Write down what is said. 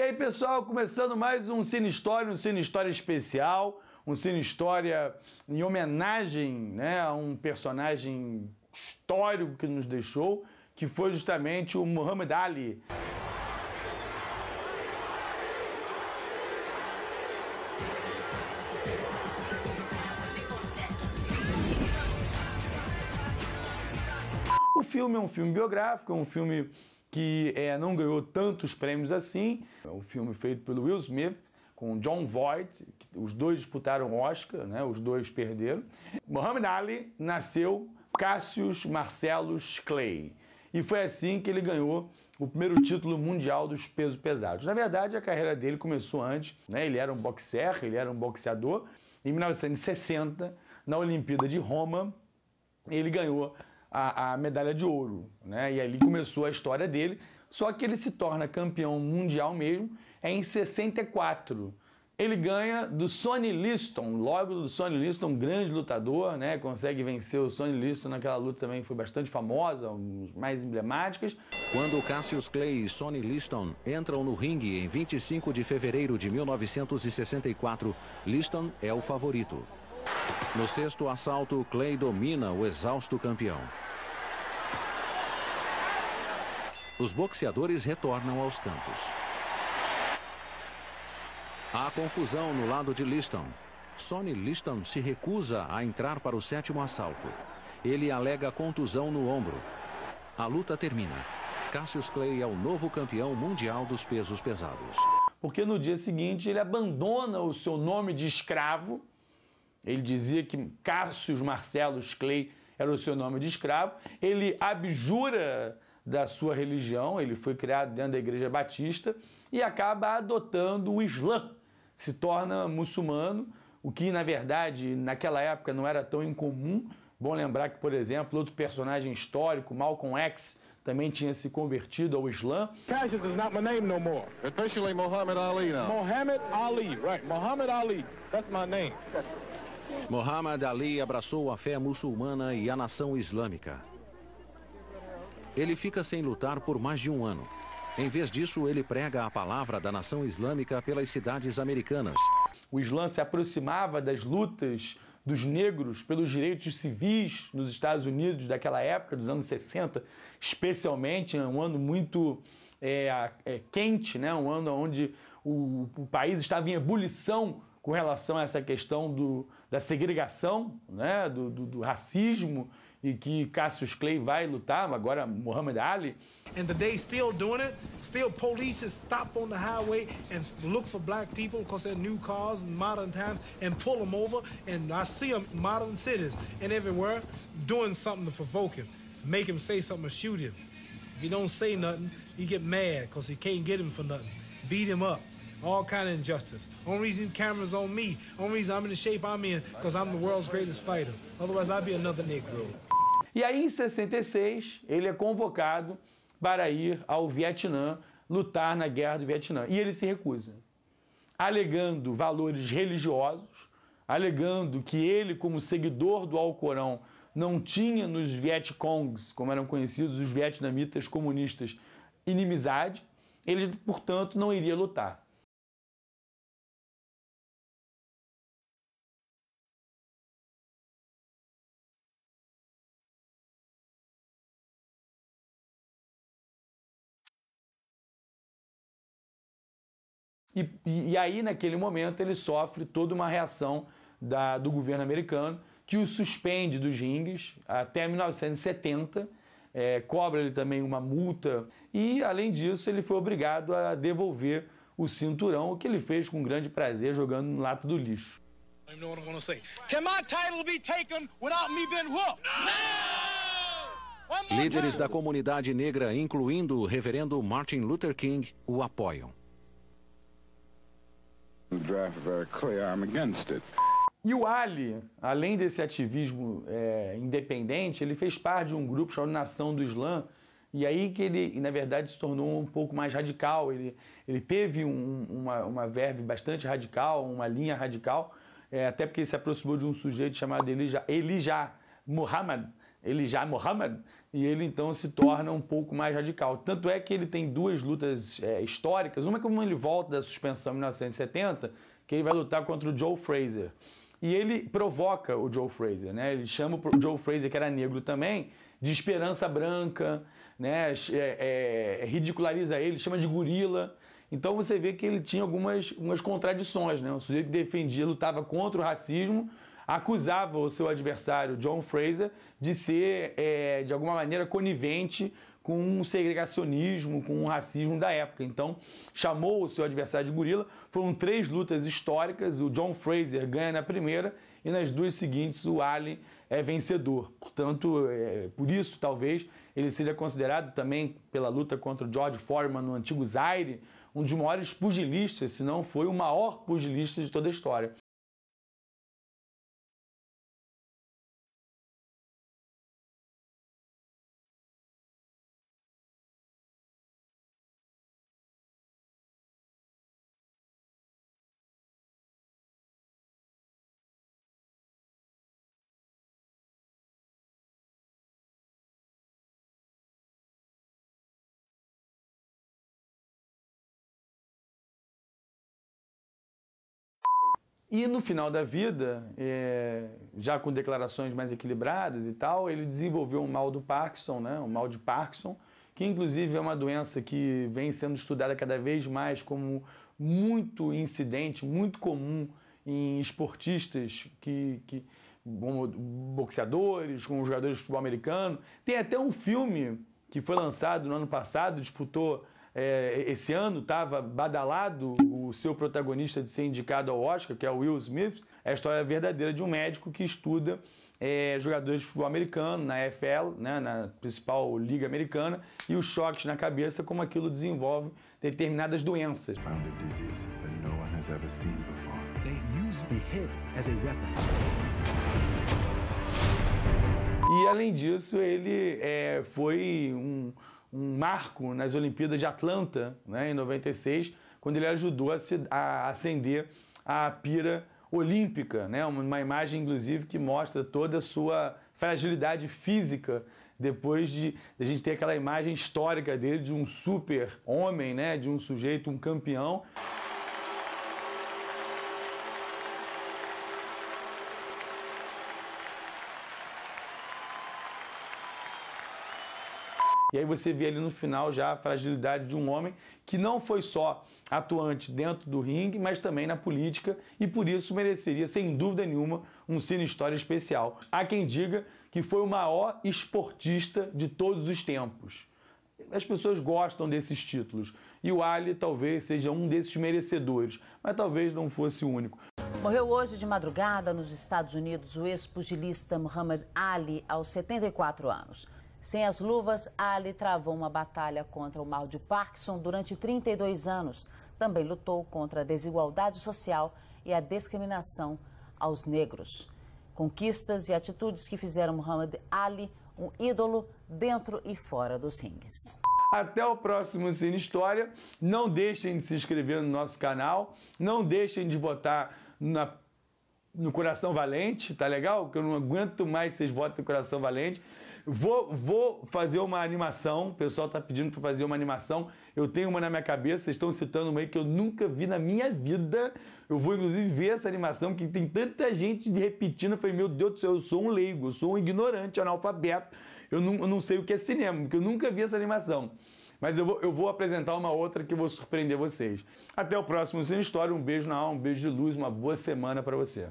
E aí, pessoal, começando mais um Cine História especial, um Cine História em homenagem, né, a um personagem histórico que nos deixou, que foi justamente o Muhammad Ali. O filme é um filme biográfico, é um filme que não ganhou tantos prêmios assim. É um filme feito pelo Will Smith, com Jon Voight, os dois disputaram o Oscar, né? Os dois perderam. Muhammad Ali nasceu Cassius Marcellus Clay, e foi assim que ele ganhou o primeiro título mundial dos pesos pesados. Na verdade, a carreira dele começou antes, né? Ele era um boxer, ele era um boxeador. Em 1960, na Olimpíada de Roma, ele ganhou a medalha de ouro, né? E ali começou a história dele. Só que ele se torna campeão mundial mesmo em 64. Ele ganha do Sonny Liston, logo do Sonny Liston, um grande lutador, né? Consegue vencer o Sonny Liston naquela luta também que foi bastante famosa, uma das mais emblemáticas. Quando Cassius Clay e Sonny Liston entram no ringue em 25 de fevereiro de 1964, Liston é o favorito. No sexto assalto, Clay domina o exausto campeão. Os boxeadores retornam aos campos. Há confusão no lado de Liston. Sonny Liston se recusa a entrar para o sétimo assalto. Ele alega contusão no ombro. A luta termina. Cassius Clay é o novo campeão mundial dos pesos pesados. Porque no dia seguinte ele abandona o seu nome de escravo. Ele dizia que Cassius Marcellus Clay era o seu nome de escravo. Ele abjura da sua religião, ele foi criado dentro da Igreja Batista e acaba adotando o Islã. Se torna muçulmano, o que, na verdade, naquela época não era tão incomum. Bom lembrar que, por exemplo, outro personagem histórico, Malcolm X, também tinha se convertido ao Islã. Cassius is not my name no more. Officially Muhammad Ali now. Muhammad Ali, right. Muhammad Ali, that's my name. Muhammad Ali abraçou a fé muçulmana e a nação islâmica. Ele fica sem lutar por mais de um ano. Em vez disso, ele prega a palavra da nação islâmica pelas cidades americanas. O Islã se aproximava das lutas dos negros pelos direitos civis nos Estados Unidos daquela época, dos anos 60, especialmente, um ano muito quente, né? Um ano onde o país estava em ebulição com relação a essa questão da segregação, né? do racismo, e que Cassius Clay vai lutar, agora Muhammad Ali. And today still doing it, still police stop on the highway and look for black people because they're new cars in modern times and pull them over, and I see them in modern cities and everywhere doing something to provoke him, make him say something or shoot him. If he don't say nothing, he get mad because he can't get him for nothing, beat him up. All kind of injustice. Only reason cameras on me, only reason I'm in the shape I'm in, because I'm the world's greatest fighter. Otherwise, I'd be another Negro. E aí, em 66, ele é convocado para ir ao Vietnã, lutar na Guerra do Vietnã. E ele se recusa, alegando valores religiosos, alegando que ele, como seguidor do Alcorão, não tinha nos Vietcongs, como eram conhecidos os vietnamitas comunistas, inimizade. Ele, portanto, não iria lutar. E aí, naquele momento, ele sofre toda uma reação do governo americano, que o suspende dos ringues até 1970, cobra-lhe também uma multa, e, além disso, ele foi obrigado a devolver o cinturão, o que ele fez com grande prazer, jogando no lata do lixo. Líderes da comunidade negra, incluindo o reverendo Martin Luther King, o apoiam. E o Ali, além desse ativismo independente, ele fez parte de um grupo chamado Nação do Islã, e aí que ele, na verdade, se tornou um pouco mais radical. Ele teve uma verve bastante radical, uma linha radical, até porque ele se aproximou de um sujeito chamado Elijah Muhammad, Elijah Muhammad, e ele então se torna um pouco mais radical. Tanto é que ele tem duas lutas históricas, uma que ele volta da suspensão em 1970, que ele vai lutar contra o Joe Frazier. E ele provoca o Joe Frazier, né? Ele chama o Joe Frazier, que era negro também, de esperança branca, né? Ridiculariza ele, chama de gorila. Então você vê que ele tinha algumas contradições, né? Um sujeito que defendia, lutava contra o racismo, acusava o seu adversário, John Fraser, de ser, de alguma maneira, conivente com o segregacionismo, com o racismo da época. Então, chamou o seu adversário de gorila. Foram 3 lutas históricas. O John Fraser ganha na primeira e nas 2 seguintes o Ali é vencedor. Portanto, por isso, talvez, ele seja considerado também, pela luta contra o George Foreman no antigo Zaire, um dos maiores pugilistas, se não foi o maior pugilista de toda a história. E no final da vida, já com declarações mais equilibradas e tal, ele desenvolveu um mal do Parkinson, né? Um mal de Parkinson, que inclusive é uma doença que vem sendo estudada cada vez mais como muito incidente, muito comum em esportistas, como boxeadores, como jogadores de futebol americano. Tem até um filme que foi lançado no ano passado, disputou esse ano, estava badalado o seu protagonista de ser indicado ao Oscar, que é o Will Smith. É a história verdadeira de um médico que estuda jogadores de futebol americano na NFL, né, na principal liga americana, e os choques na cabeça, como aquilo desenvolve determinadas doenças. E além disso, ele foi um marco nas Olimpíadas de Atlanta, né, em 96, quando ele ajudou a acender a pira olímpica, né, uma imagem, inclusive, que mostra toda a sua fragilidade física, depois de a gente ter aquela imagem histórica dele de um super homem, né, de um sujeito, um campeão. E aí você vê ali no final já a fragilidade de um homem que não foi só atuante dentro do ringue, mas também na política, e por isso mereceria, sem dúvida nenhuma, um Cine História especial. Há quem diga que foi o maior esportista de todos os tempos. As pessoas gostam desses títulos, e o Ali talvez seja um desses merecedores, mas talvez não fosse o único. Morreu hoje de madrugada nos Estados Unidos o ex-pugilista Muhammad Ali, aos 74 anos. Sem as luvas, Ali travou uma batalha contra o mal de Parkinson durante 32 anos. Também lutou contra a desigualdade social e a discriminação aos negros. Conquistas e atitudes que fizeram Muhammad Ali um ídolo dentro e fora dos ringues. Até o próximo Cine História. Não deixem de se inscrever no nosso canal. Não deixem de votar no Coração Valente, tá legal? Porque eu não aguento mais vocês votem no Coração Valente. Vou fazer uma animação, o pessoal tá pedindo para fazer uma animação. Eu tenho uma na minha cabeça, vocês estão citando uma aí que eu nunca vi na minha vida. Eu vou inclusive ver essa animação, que tem tanta gente repetindo. Eu falei, meu Deus do céu, eu sou um leigo, eu sou um ignorante, analfabeto. Eu não sei o que é cinema, porque eu nunca vi essa animação. Mas eu vou apresentar uma outra que eu vou surpreender vocês. Até o próximo Cine História, um beijo na alma, um beijo de luz, uma boa semana para você.